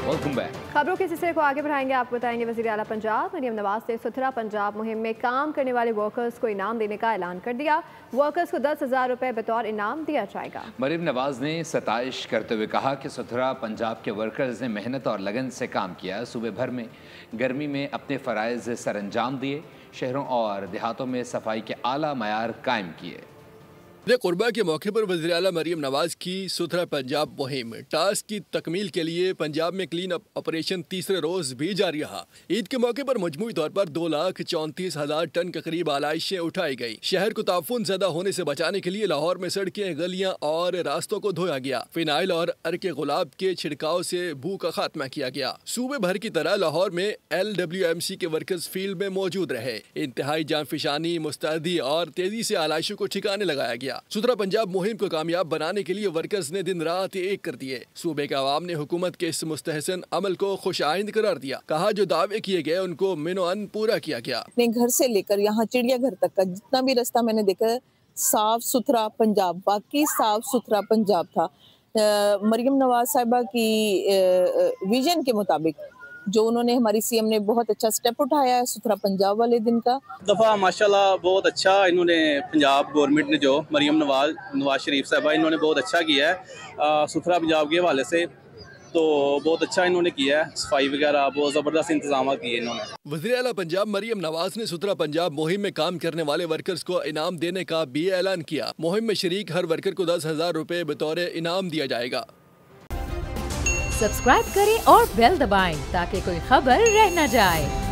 Welcome back. खबरों के सिलसिले को आगे बढ़ाएंगे। आपको बताएंगे वज़ीर आला पंजाब मरियम नवाज ने सुथरा पंजाब मुहिम में काम करने वाले वर्कर्स को इनाम देने का ऐलान कर दिया। वर्कर्स को 10,000 रुपए बतौर इनाम दिया जाएगा। मरियम नवाज ने सताइश करते हुए कहा कि सुथरा पंजाब के वर्कर्स ने मेहनत और लगन से काम किया, सूबे भर में गर्मी में अपने फ़राइज़ सर अंजाम दिए, शहरों और देहातों में सफाई के आला मयार कायम किए। कुर्बा के मौके पर वज़ीर आला मरियम नवाज की सुथरा पंजाब मुहिम टास्क की तकमील के लिए पंजाब में क्लीन अप ऑपरेशन तीसरे रोज भी जारी रहा। ईद के मौके पर मजमूई तौर पर 2,34,000 टन के करीब आलाइशें उठाई गई। शहर को ताफून ज़्यादा होने से बचाने के लिए लाहौर में सड़कें, गलियां और रास्तों को धोया गया। फिनाइल और अर्के गुलाब के छिड़काव से बू का खात्मा किया गया। सूबे भर की तरह लाहौर में LWMC के वर्कर्स फील्ड में मौजूद रहे। इंतहाई जानफिशानी, मुस्तैदी और तेजी से आलाइशों को ठिकाने लगाया गया। सुथरा पंजाब मुहिम को कामयाब बनाने के लिए वर्कर्स ने दिन रात एक कर दिए। सूबे के अवाम ने हुकूमत के इस मुस्तहसन अमल को खुश आइंद करार दिया। कहा जो दावे किए गए उनको मिनोअन पूरा किया गया। अपने घर से लेकर यहाँ चिड़ियाघर तक का जितना भी रास्ता मैंने देखा, साफ सुथरा पंजाब, वाकई साफ सुथरा पंजाब था। मरियम नवाज साहिबा की विजन के मुताबिक जो उन्होंने, हमारी सीएम ने बहुत अच्छा स्टेप उठाया है सुथरा पंजाब वाले दिन का। दफ़ा माशाल्लाह बहुत अच्छा इन्होंने पंजाब गवर्नमेंट ने, जो मरियम नवाज शरीफ साहबा, इन्होंने बहुत अच्छा किया है सुथरा पंजाब के हवाले से। तो बहुत अच्छा इन्होंने किया है, सफाई वगैरह बहुत ज़बरदस्त इंतजाम किए इन्होंने। वज़ीर आला पंजाब मरियम नवाज ने सुथरा पंजाब मुहिम में काम करने वाले वर्कर्स को इनाम देने का भी ऐलान किया। मुहिम में शरीक हर वर्कर को 10,000 रुपए बतौर इनाम दिया जाएगा। सब्सक्राइब करें और बेल दबाएं ताकि कोई खबर रह न जाए।